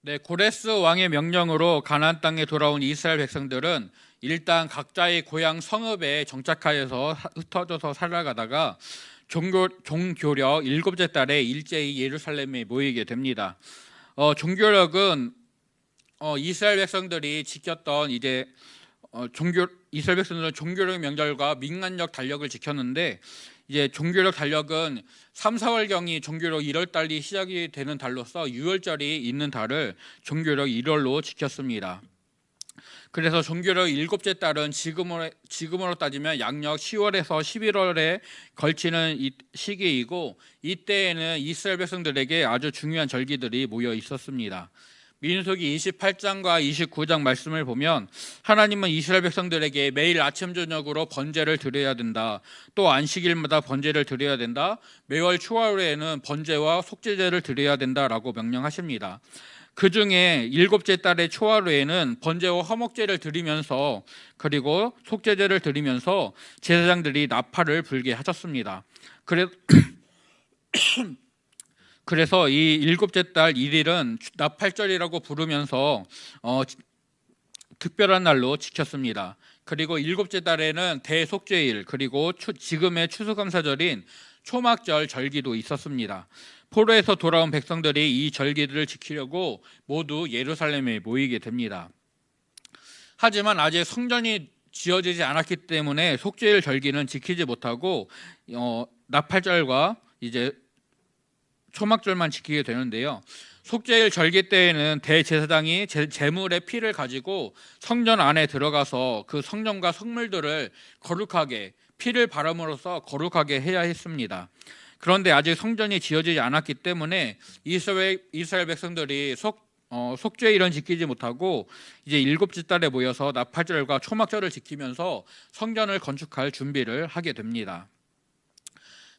네, 고레스 왕의 명령으로 가나안 땅에 돌아온 이스라엘 백성들은 일단 각자의 고향 성읍에 정착하여서 흩어져서 살아가다가 종교력 일곱째 달에 일제히 예루살렘에 모이게 됩니다. 종교력은 이스라엘 백성들이 지켰던 이스라엘 백성들은 종교력 명절과 민간적 달력을 지켰는데, 이제 종교력 달력은 3, 4월경이 종교력 1월 달이 시작이 되는 달로서 6월절이 있는 달을 종교력 1월로 지켰습니다. 그래서 종교력 일곱째 달은 지금으로 따지면 양력 10월에서 11월에 걸치는 시기이고, 이때에는 이스라엘 백성들에게 아주 중요한 절기들이 모여 있었습니다. 민수기 28장과 29장 말씀을 보면 하나님은 이스라엘 백성들에게 매일 아침 저녁으로 번제를 드려야 된다, 또 안식일마다 번제를 드려야 된다, 매월 초하루에는 번제와 속죄제를 드려야 된다라고 명령하십니다. 그 중에 일곱째 달의 초하루에는 번제와 화목제를 드리면서, 그리고 속죄제를 드리면서 제사장들이 나팔을 불게 하셨습니다. 그래서 이 일곱째 달 1일은 나팔절이라고 부르면서 특별한 날로 지켰습니다. 그리고 일곱째 달에는 대속죄일, 그리고 지금의 추수감사절인 초막절 절기도 있었습니다. 포로에서 돌아온 백성들이 이 절기들을 지키려고 모두 예루살렘에 모이게 됩니다. 하지만 아직 성전이 지어지지 않았기 때문에 속죄일 절기는 지키지 못하고 나팔절과 이제 초막절만 지키게 되는데요. 속죄일 절기 때에는 대제사장이 제물의 피를 가지고 성전 안에 들어가서 그 성전과 성물들을 거룩하게, 피를 바름으로써 거룩하게 해야 했습니다. 그런데 아직 성전이 지어지지 않았기 때문에 이스라엘 백성들이 속죄일은 지키지 못하고 이제 일곱째 달에 모여서 나팔절과 초막절을 지키면서 성전을 건축할 준비를 하게 됩니다.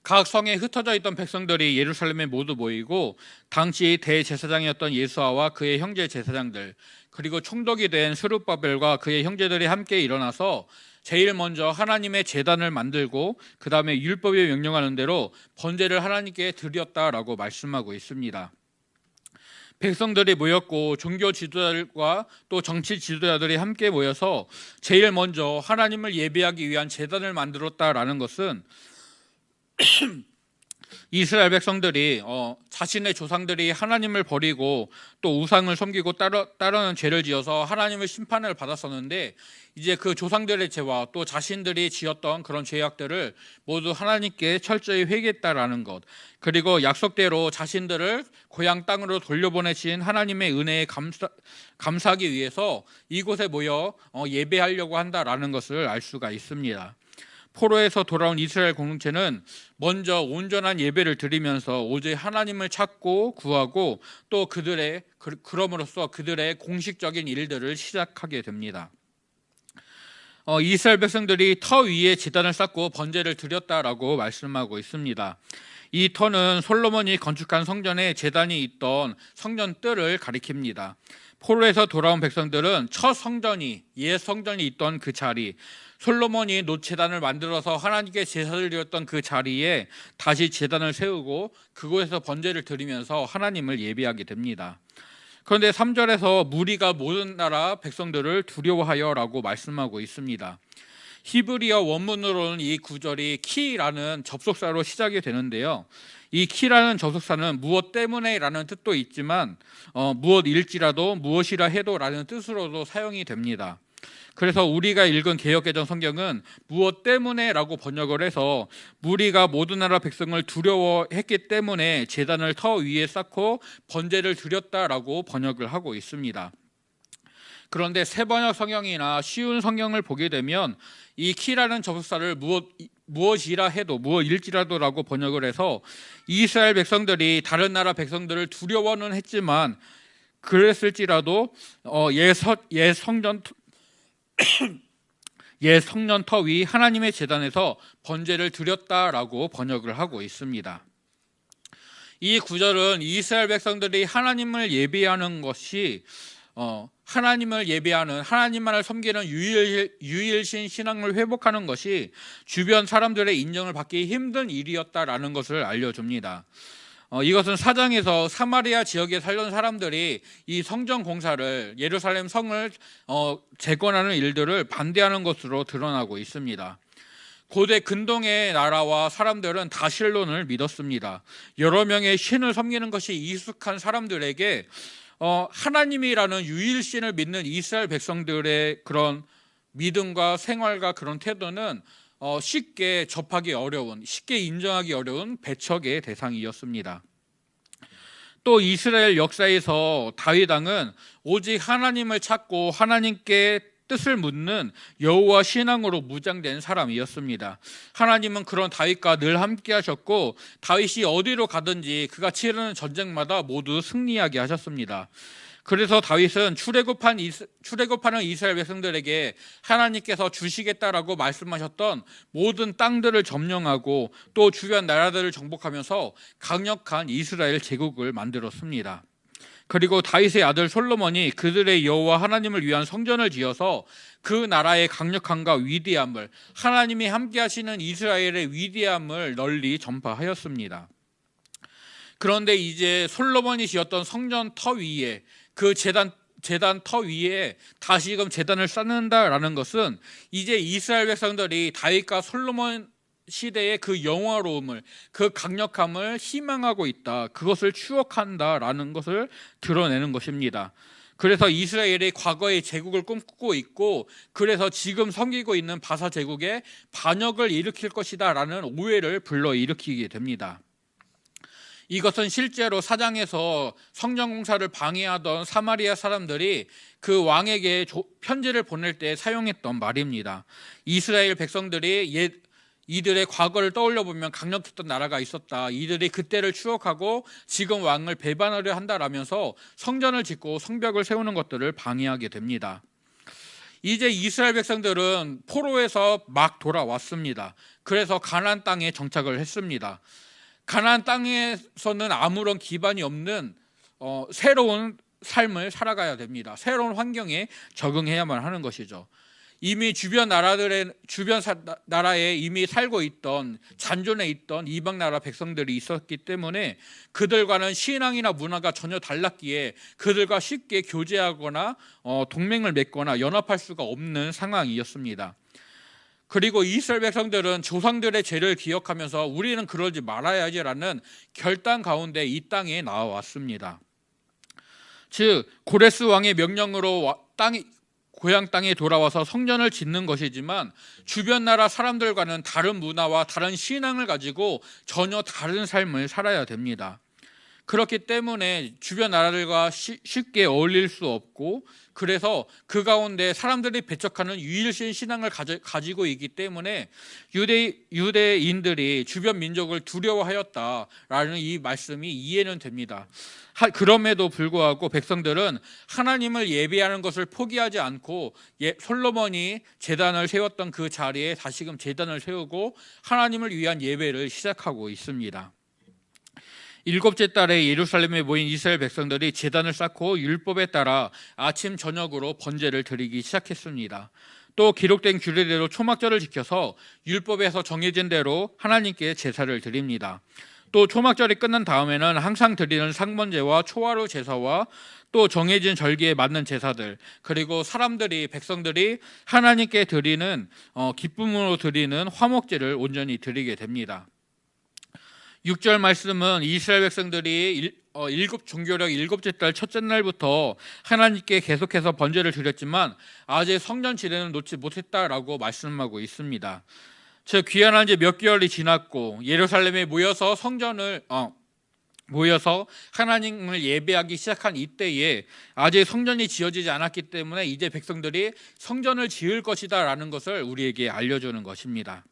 각 성에 흩어져 있던 백성들이 예루살렘에 모두 모이고, 당시 대제사장이었던 예수아와 그의 형제 제사장들, 그리고 총독이 된 스룹바벨과 그의 형제들이 함께 일어나서 제일 먼저 하나님의 제단을 만들고, 그 다음에 율법에 명령하는 대로 번제를 하나님께 드렸다라고 말씀하고 있습니다. 백성들이 모였고 종교 지도자들과 또 정치 지도자들이 함께 모여서 제일 먼저 하나님을 예배하기 위한 제단을 만들었다라는 것은 이스라엘 백성들이 자신의 조상들이 하나님을 버리고 또 우상을 섬기고 따르는 죄를 지어서 하나님의 심판을 받았었는데, 이제 그 조상들의 죄와 또 자신들이 지었던 그런 죄악들을 모두 하나님께 철저히 회개했다라는 것, 그리고 약속대로 자신들을 고향 땅으로 돌려보내신 하나님의 은혜에 감사하기 위해서 이곳에 모여 예배하려고 한다라는 것을 알 수가 있습니다. 포로에서 돌아온 이스라엘 공동체는 먼저 온전한 예배를 드리면서 오직 하나님을 찾고 구하고, 또 그럼으로써 그들의 공식적인 일들을 시작하게 됩니다. 이스라엘 백성들이 터 위에 제단을 쌓고 번제를 드렸다라고 말씀하고 있습니다. 이 터는 솔로몬이 건축한 성전에 제단이 있던 성전 뜰을 가리킵니다. 포로에서 돌아온 백성들은 첫 성전이, 옛 성전이 있던 그 자리, 솔로몬이 노제단을 만들어서 하나님께 제사를 드렸던 그 자리에 다시 제단을 세우고 그곳에서 번제를 드리면서 하나님을 예배하게 됩니다. 그런데 3절에서 무리가 모든 나라 백성들을 두려워하여라고 말씀하고 있습니다. 히브리어 원문으로는 이 구절이 키라는 접속사로 시작이 되는데요. 이 키라는 접속사는 무엇 때문에라는 뜻도 있지만 무엇일지라도, 무엇이라 해도라는 뜻으로도 사용이 됩니다. 그래서 우리가 읽은 개역개정 성경은 무엇 때문에라고 번역을 해서 무리가 모든 나라 백성을 두려워했기 때문에 제단을 터 위에 쌓고 번제를 드렸다라고 번역을 하고 있습니다. 그런데 새번역 성경이나 쉬운 성경을 보게 되면 이 키라는 접속사를 무엇이라 해도, 무엇일지라도라고 번역을 해서 이스라엘 백성들이 다른 나라 백성들을 두려워는 했지만 그랬을지라도 옛 성전 터 위 하나님의 제단에서 번제를 드렸다라고 번역을 하고 있습니다. 이 구절은 이스라엘 백성들이 하나님을 예배하는 것이 하나님을 예배하는, 하나님만을 섬기는 유일신 신앙을 회복하는 것이 주변 사람들의 인정을 받기 힘든 일이었다라는 것을 알려줍니다. 이것은 사장에서 사마리아 지역에 살던 사람들이 이 성전 공사를 예루살렘 성을 재건하는 일들을 반대하는 것으로 드러나고 있습니다. 고대 근동의 나라와 사람들은 다실론을 믿었습니다. 여러 명의 신을 섬기는 것이 익숙한 사람들에게 하나님이라는 유일신을 믿는 이스라엘 백성들의 그런 믿음과 생활과 그런 태도는 쉽게 접하기 어려운, 쉽게 인정하기 어려운 배척의 대상이었습니다. 또 이스라엘 역사에서 다윗 왕은 오직 하나님을 찾고 하나님께 뜻을 묻는 여호와 신앙으로 무장된 사람이었습니다. 하나님은 그런 다윗과 늘 함께 하셨고 다윗이 어디로 가든지 그가 치르는 전쟁마다 모두 승리하게 하셨습니다. 그래서 다윗은 출애굽하는 이스라엘 백성들에게 하나님께서 주시겠다라고 말씀하셨던 모든 땅들을 점령하고 또 주변 나라들을 정복하면서 강력한 이스라엘 제국을 만들었습니다. 그리고 다윗의 아들 솔로몬이 그들의 여호와 하나님을 위한 성전을 지어서 그 나라의 강력함과 위대함을, 하나님이 함께 하시는 이스라엘의 위대함을 널리 전파하였습니다. 그런데 이제 솔로몬이 지었던 성전 터 위에, 그 제단 터 위에 다시금 제단을 쌓는다라는 것은 이제 이스라엘 백성들이 다윗과 솔로몬 시대의 그 영화로움을, 그 강력함을 희망하고 있다, 그것을 추억한다라는 것을 드러내는 것입니다. 그래서 이스라엘이 과거의 제국을 꿈꾸고 있고 그래서 지금 섬기고 있는 바사 제국에 반역을 일으킬 것이다 라는 오해를 불러일으키게 됩니다. 이것은 실제로 사장에서 성전 공사를 방해하던 사마리아 사람들이 그 왕에게 편지를 보낼 때 사용했던 말입니다. 이스라엘 백성들이 이들의 과거를 떠올려 보면 강력했던 나라가 있었다, 이들이 그때를 추억하고 지금 왕을 배반하려 한다라면서 성전을 짓고 성벽을 세우는 것들을 방해하게 됩니다. 이제 이스라엘 백성들은 포로에서 막 돌아왔습니다. 그래서 가나안 땅에 정착을 했습니다. 가나안 땅에서는 아무런 기반이 없는 새로운 삶을 살아가야 됩니다. 새로운 환경에 적응해야만 하는 것이죠. 이미 주변 나라에 이미 살고 있던, 잔존해 있던 이방 나라 백성들이 있었기 때문에 그들과는 신앙이나 문화가 전혀 달랐기에 그들과 쉽게 교제하거나 동맹을 맺거나 연합할 수가 없는 상황이었습니다. 그리고 이스라엘 백성들은 조상들의 죄를 기억하면서 우리는 그러지 말아야지라는 결단 가운데 이 땅에 나와왔습니다. 즉 고레스 왕의 명령으로 고향 땅에 돌아와서 성전을 짓는 것이지만 주변 나라 사람들과는 다른 문화와 다른 신앙을 가지고 전혀 다른 삶을 살아야 됩니다. 그렇기 때문에 주변 나라들과 쉽게 어울릴 수 없고, 그래서 그 가운데 사람들이 배척하는 유일신 신앙을 가지고 있기 때문에 유대인들이 주변 민족을 두려워하였다라는 이 말씀이 이해는 됩니다. 그럼에도 불구하고 백성들은 하나님을 예배하는 것을 포기하지 않고 솔로몬이 제단을 세웠던 그 자리에 다시금 제단을 세우고 하나님을 위한 예배를 시작하고 있습니다. 일곱째 달에 예루살렘에 모인 이스라엘 백성들이 제단을 쌓고 율법에 따라 아침 저녁으로 번제를 드리기 시작했습니다. 또 기록된 규례대로 초막절을 지켜서 율법에서 정해진 대로 하나님께 제사를 드립니다. 또 초막절이 끝난 다음에는 항상 드리는 상번제와 초하루 제사와 또 정해진 절기에 맞는 제사들, 그리고 백성들이 하나님께 드리는 기쁨으로 드리는 화목제를 온전히 드리게 됩니다. 6절 말씀은 이스라엘 백성들이 종교력 일곱째 달 첫째 날부터 하나님께 계속해서 번제를 드렸지만 아직 성전 지례는 놓지 못했다라고 말씀하고 있습니다. 즉 귀환한 지 몇 개월이 지났고 예루살렘에 모여서 하나님을 예배하기 시작한 이때에 아직 성전이 지어지지 않았기 때문에 이제 백성들이 성전을 지을 것이다 라는 것을 우리에게 알려주는 것입니다.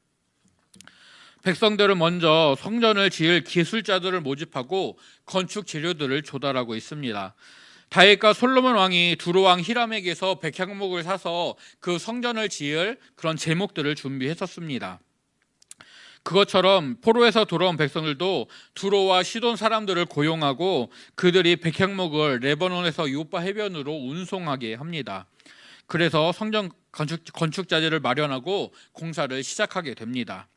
백성들은 먼저 성전을 지을 기술자들을 모집하고 건축 재료들을 조달하고 있습니다. 다윗과 솔로몬 왕이 두로왕 히람에게서 백향목을 사서 그 성전을 지을 그런 제목들을 준비했었습니다. 그것처럼 포로에서 돌아온 백성들도 두로와 시돈 사람들을 고용하고 그들이 백향목을 레바논에서 요파 해변으로 운송하게 합니다. 그래서 성전 건축자재를 마련하고 공사를 시작하게 됩니다.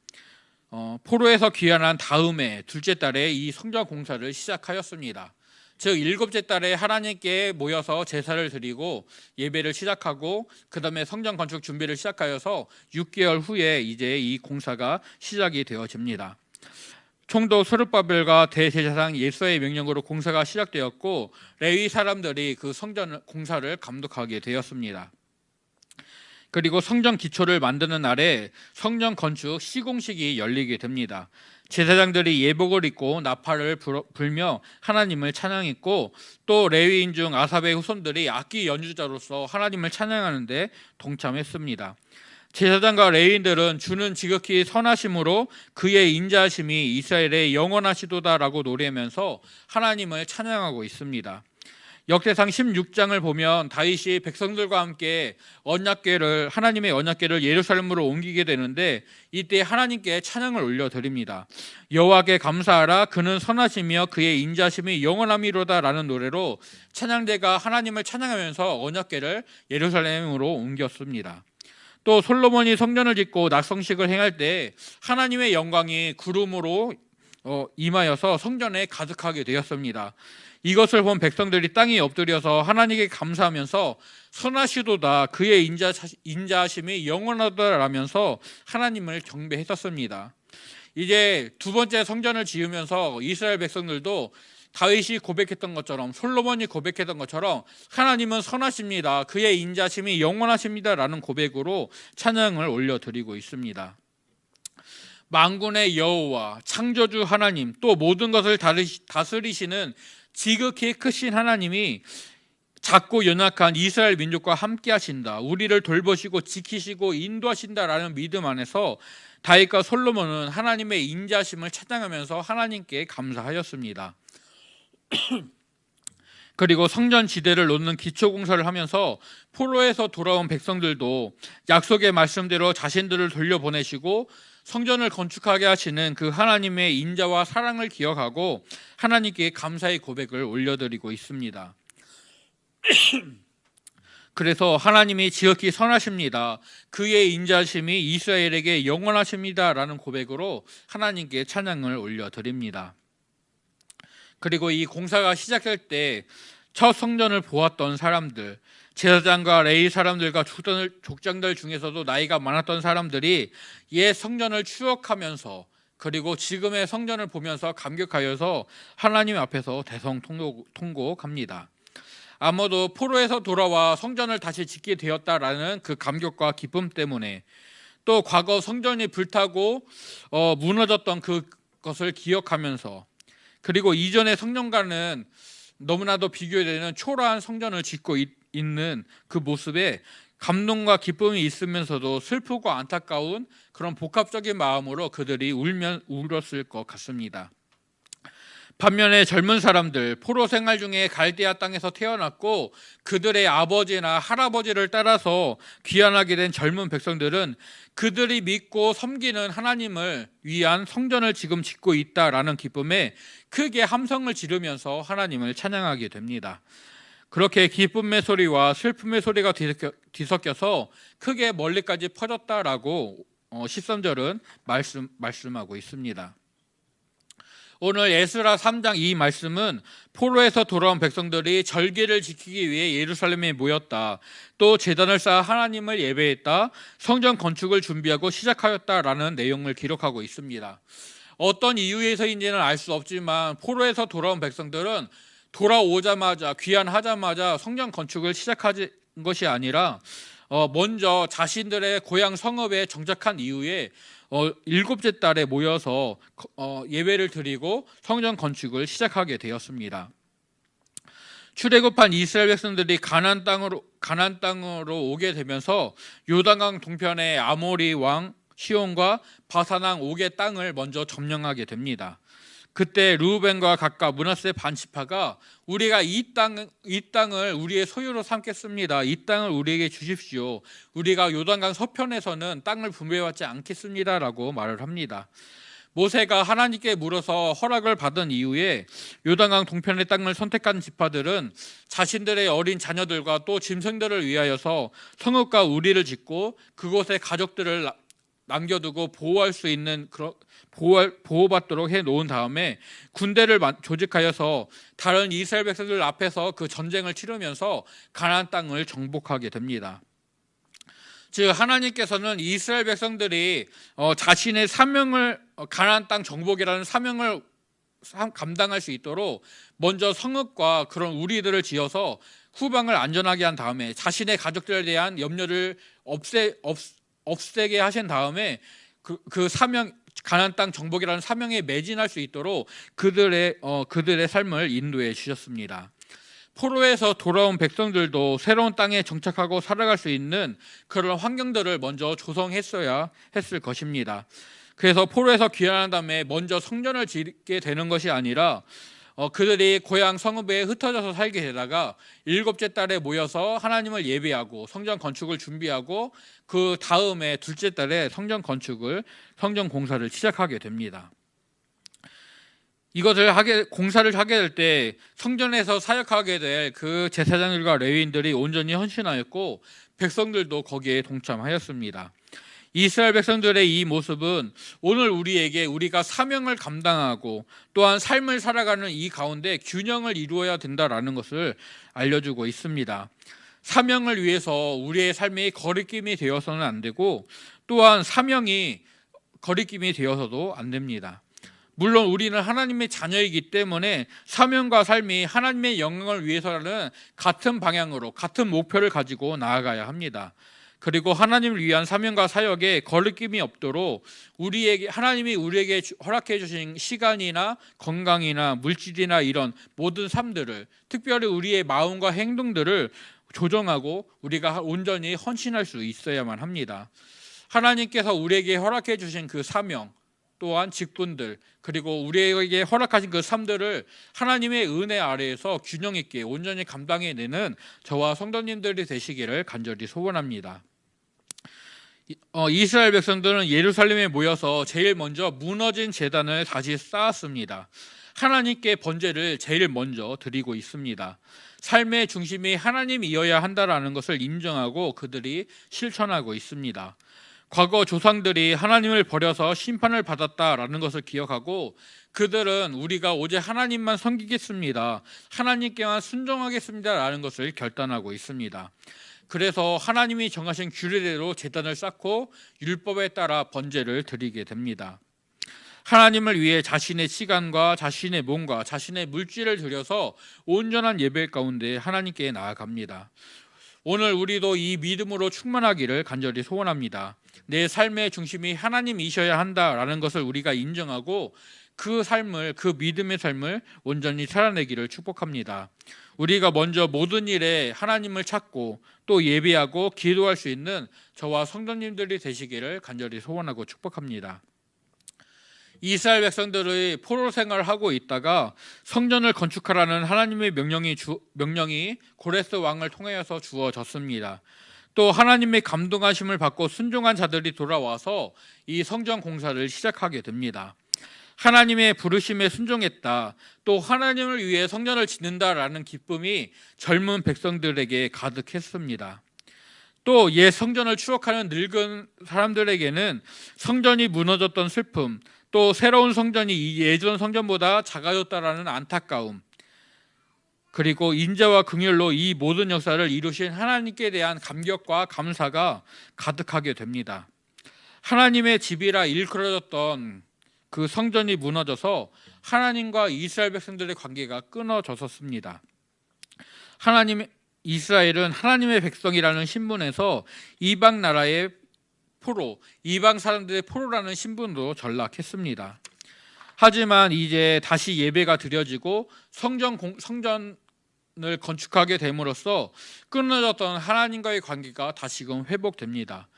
포로에서 귀환한 다음에 둘째 달에 이 성전 공사를 시작하였습니다. 즉 일곱째 달에 하나님께 모여서 제사를 드리고 예배를 시작하고 그 다음에 성전 건축 준비를 시작하여서 6개월 후에 이제 이 공사가 시작이 되어집니다. 총독 스룹바벨과 대제사장 예수의 명령으로 공사가 시작되었고 레위 사람들이 그 성전 공사를 감독하게 되었습니다. 그리고 성전 기초를 만드는 날에 성전 건축 시공식이 열리게 됩니다. 제사장들이 예복을 입고 나팔을 불며 하나님을 찬양했고 또 레위인 중 아삽의 후손들이 악기 연주자로서 하나님을 찬양하는데 동참했습니다. 제사장과 레위인들은 주는 지극히 선하심으로 그의 인자하심이 이스라엘의 영원하시도다라고 노래하면서 하나님을 찬양하고 있습니다. 역대상 16장을 보면 다윗이 백성들과 함께 하나님의 언약궤를 예루살렘으로 옮기게 되는데 이때 하나님께 찬양을 올려드립니다. 여호와께 감사하라 그는 선하시며 그의 인자심이 영원함이로다라는 노래로 찬양대가 하나님을 찬양하면서 언약궤를 예루살렘으로 옮겼습니다. 또 솔로몬이 성전을 짓고 낙성식을 행할 때 하나님의 영광이 구름으로 임하여서 성전에 가득하게 되었습니다. 이것을 본 백성들이 땅에 엎드려서 하나님께 감사하면서 선하시도다 그의 인자하심이 영원하다라면서 하나님을 경배했었습니다. 이제 두 번째 성전을 지으면서 이스라엘 백성들도 다윗이 고백했던 것처럼 솔로몬이 고백했던 것처럼 하나님은 선하십니다. 그의 인자심이 영원하십니다라는 고백으로 찬양을 올려드리고 있습니다. 만군의 여호와 창조주 하나님 또 모든 것을 다스리시는 지극히 크신 하나님이 작고 연약한 이스라엘 민족과 함께 하신다. 우리를 돌보시고 지키시고 인도하신다라는 믿음 안에서 다윗과 솔로몬은 하나님의 인자심을 찬양하면서 하나님께 감사하였습니다. 그리고 성전 지대를 놓는 기초 공사를 하면서 포로에서 돌아온 백성들도 약속의 말씀대로 자신들을 돌려보내시고 성전을 건축하게 하시는 그 하나님의 인자와 사랑을 기억하고 하나님께 감사의 고백을 올려드리고 있습니다. 그래서 하나님이 지극히 선하십니다. 그의 인자심이 이스라엘에게 영원하십니다라는 고백으로 하나님께 찬양을 올려드립니다. 그리고 이 공사가 시작될 때 첫 성전을 보았던 사람들, 제사장과 레위 사람들과 족장들 중에서도 나이가 많았던 사람들이 옛 성전을 추억하면서 그리고 지금의 성전을 보면서 감격하여서 하나님 앞에서 대성통곡합니다. 아마도 포로에서 돌아와 성전을 다시 짓게 되었다라는 그 감격과 기쁨 때문에 또 과거 성전이 불타고 무너졌던 그것을 기억하면서 그리고 이전의 성전과는 너무나도 비교되는 초라한 성전을 짓고 있는 그 모습에 감동과 기쁨이 있으면서도 슬프고 안타까운 그런 복합적인 마음으로 그들이 울었을 것 같습니다. 반면에 젊은 사람들, 포로 생활 중에 갈대아 땅에서 태어났고 그들의 아버지나 할아버지를 따라서 귀환하게 된 젊은 백성들은 그들이 믿고 섬기는 하나님을 위한 성전을 지금 짓고 있다라는 기쁨에 크게 함성을 지르면서 하나님을 찬양하게 됩니다. 그렇게 기쁨의 소리와 슬픔의 소리가 뒤섞여서 크게 멀리까지 퍼졌다라고 13절은 말씀하고 있습니다. 오늘 에스라 3장 이 말씀은 포로에서 돌아온 백성들이 절기를 지키기 위해 예루살렘에 모였다. 또 제단을 쌓아 하나님을 예배했다. 성전 건축을 준비하고 시작하였다라는 내용을 기록하고 있습니다. 어떤 이유에서인지는 알 수 없지만 포로에서 돌아온 백성들은 돌아오자마자 귀환하자마자 성전 건축을 시작한 것이 아니라 먼저 자신들의 고향 성읍에 정착한 이후에 일곱째 달에 모여서 예배를 드리고 성전 건축을 시작하게 되었습니다. 출애굽한 이스라엘 백성들이 가나안 땅으로 오게 되면서 요단강 동편의 아모리 왕 시온과 바산 왕 옥의 땅을 먼저 점령하게 됩니다. 그때 르우벤과 갓과 므낫세 반지파가 우리가 이 땅을 우리의 소유로 삼겠습니다. 이 땅을 우리에게 주십시오. 우리가 요단강 서편에서는 땅을 분배받지 않겠습니다라고 말을 합니다. 모세가 하나님께 물어서 허락을 받은 이후에 요단강 동편의 땅을 선택한 지파들은 자신들의 어린 자녀들과 또 짐승들을 위하여서 성읍과 우리를 짓고 그곳에 가족들을 남겨두고 보호할 수 있는 보호받도록 해놓은 다음에 군대를 조직하여서 다른 이스라엘 백성들 앞에서 그 전쟁을 치르면서 가나안 땅을 정복하게 됩니다. 즉 하나님께서는 이스라엘 백성들이 자신의 사명을 가나안 땅 정복이라는 사명을 감당할 수 있도록 먼저 성읍과 그런 우리들을 지어서 후방을 안전하게 한 다음에 자신의 가족들에 대한 염려를 없애게 하신 다음에 그 사명, 가나안 땅 정복이라는 사명에 매진할 수 있도록 그들의 삶을 인도해 주셨습니다. 포로에서 돌아온 백성들도 새로운 땅에 정착하고 살아갈 수 있는 그런 환경들을 먼저 조성했어야 했을 것입니다. 그래서 포로에서 귀환한 다음에 먼저 성전을 짓게 되는 것이 아니라 그들이 고향 성읍에 흩어져서 살게 되다가 7째 달에 모여서 하나님을 예배하고 성전 건축을 준비하고 그 다음에 2째 달에 성전 공사를 시작하게 됩니다. 이것을 공사를 하게 될 때 성전에서 사역하게 될 그 제사장들과 레위인들이 온전히 헌신하였고 백성들도 거기에 동참하였습니다. 이스라엘 백성들의 이 모습은 오늘 우리가 사명을 감당하고 또한 삶을 살아가는 이 가운데 균형을 이루어야 된다라는 것을 알려주고 있습니다. 사명을 위해서 우리의 삶이 거리낌이 되어서는 안 되고 또한 사명이 거리낌이 되어서도 안 됩니다. 물론 우리는 하나님의 자녀이기 때문에 사명과 삶이 하나님의 영광을 위해서라는 같은 방향으로 같은 목표를 가지고 나아가야 합니다. 그리고 하나님을 위한 사명과 사역에 거리낌이 없도록 하나님이 우리에게 허락해 주신 시간이나 건강이나 물질이나 이런 모든 삶들을, 특별히 우리의 마음과 행동들을 조정하고 우리가 온전히 헌신할 수 있어야만 합니다. 하나님께서 우리에게 허락해 주신 그 사명 또한 직분들, 그리고 우리에게 허락하신 그 삶들을 하나님의 은혜 아래에서 균형 있게 온전히 감당해내는 저와 성도님들이 되시기를 간절히 소원합니다. 이스라엘 백성들은 예루살렘에 모여서 제일 먼저 무너진 제단을 다시 쌓았습니다. 하나님께 번제를 제일 먼저 드리고 있습니다. 삶의 중심이 하나님이어야 한다라는 것을 인정하고 그들이 실천하고 있습니다. 과거 조상들이 하나님을 버려서 심판을 받았다라는 것을 기억하고 그들은 우리가 오직 하나님만 섬기겠습니다, 하나님께만 순종하겠습니다라는 것을 결단하고 있습니다. 그래서 하나님이 정하신 규례대로 제단을 쌓고 율법에 따라 번제를 드리게 됩니다. 하나님을 위해 자신의 시간과 자신의 몸과 자신의 물질을 들여서 온전한 예배 가운데 하나님께 나아갑니다. 오늘 우리도 이 믿음으로 충만하기를 간절히 소원합니다. 내 삶의 중심이 하나님이셔야 한다라는 것을 우리가 인정하고 그 믿음의 삶을 온전히 살아내기를 축복합니다. 우리가 먼저 모든 일에 하나님을 찾고 또 예배하고 기도할 수 있는 저와 성도님들이 되시기를 간절히 소원하고 축복합니다. 이스라엘 백성들의 포로 생활을 하고 있다가 성전을 건축하라는 하나님의 명령이 고레스 왕을 통하여서 주어졌습니다. 또 하나님의 감동하심을 받고 순종한 자들이 돌아와서 이 성전 공사를 시작하게 됩니다. 하나님의 부르심에 순종했다, 또 하나님을 위해 성전을 짓는다라는 기쁨이 젊은 백성들에게 가득했습니다. 또 옛 성전을 추억하는 늙은 사람들에게는 성전이 무너졌던 슬픔, 또 새로운 성전이 이 예전 성전보다 작아졌다라는 안타까움, 그리고 인자와 긍휼로 이 모든 역사를 이루신 하나님께 대한 감격과 감사가 가득하게 됩니다. 하나님의 집이라 일컬어졌던 그 성전이 무너져서 하나님과 이스라엘 백성들의 관계가 끊어졌었습니다. 이스라엘은 하나님의 백성이라는 신분에서 이방 나라의 포로, 이방 사람들의 포로라는 신분으로 전락했습니다. 하지만 이제 다시 예배가 드려지고 성전을 건축하게 됨으로써 끊어졌던 하나님과의 관계가 다시금 회복됩니다.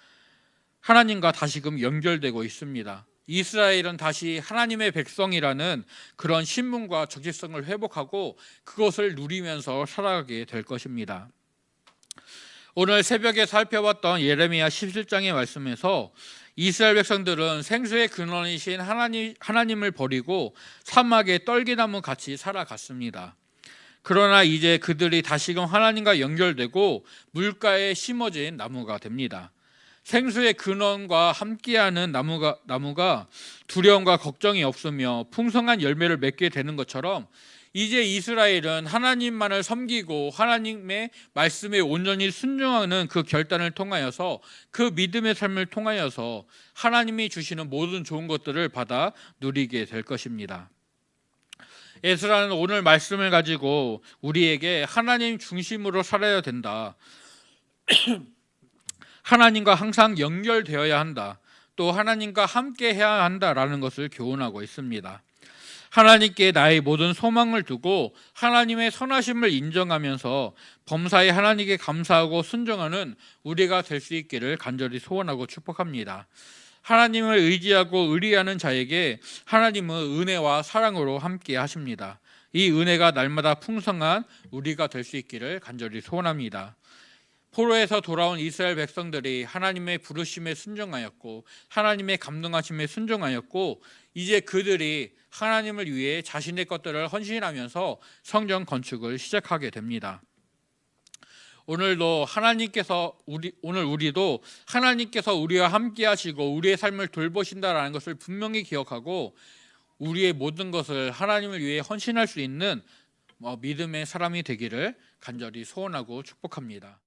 하나님과 다시금 연결되고 있습니다. 이스라엘은 다시 하나님의 백성이라는 그런 신분과 적지성을 회복하고 그것을 누리면서 살아가게 될 것입니다. 오늘 새벽에 살펴봤던 예레미야 17장의 말씀에서 이스라엘 백성들은 생수의 근원이신 하나님을 버리고 사막의 떨기나무 같이 살아갔습니다. 그러나 이제 그들이 다시금 하나님과 연결되고 물가에 심어진 나무가 됩니다. 생수의 근원과 함께하는 나무가 두려움과 걱정이 없으며 풍성한 열매를 맺게 되는 것처럼 이제 이스라엘은 하나님만을 섬기고 하나님의 말씀에 온전히 순종하는 그 결단을 통하여서 그 믿음의 삶을 통하여서 하나님이 주시는 모든 좋은 것들을 받아 누리게 될 것입니다. 에스라는 오늘 말씀을 가지고 우리에게 하나님 중심으로 살아야 된다. 하나님과 항상 연결되어야 한다. 또 하나님과 함께 해야 한다라는 것을 교훈하고 있습니다. 하나님께 나의 모든 소망을 두고 하나님의 선하심을 인정하면서 범사에 하나님께 감사하고 순종하는 우리가 될 수 있기를 간절히 소원하고 축복합니다. 하나님을 의지하고 의리하는 자에게 하나님은 은혜와 사랑으로 함께 하십니다. 이 은혜가 날마다 풍성한 우리가 될 수 있기를 간절히 소원합니다. 포로에서 돌아온 이스라엘 백성들이 하나님의 부르심에 순종하였고 하나님의 감동하심에 순종하였고 이제 그들이 하나님을 위해 자신의 것들을 헌신하면서 성전 건축을 시작하게 됩니다. 오늘 우리도 하나님께서 우리와 함께 하시고 우리의 삶을 돌보신다라는 것을 분명히 기억하고 우리의 모든 것을 하나님을 위해 헌신할 수 있는 믿음의 사람이 되기를 간절히 소원하고 축복합니다.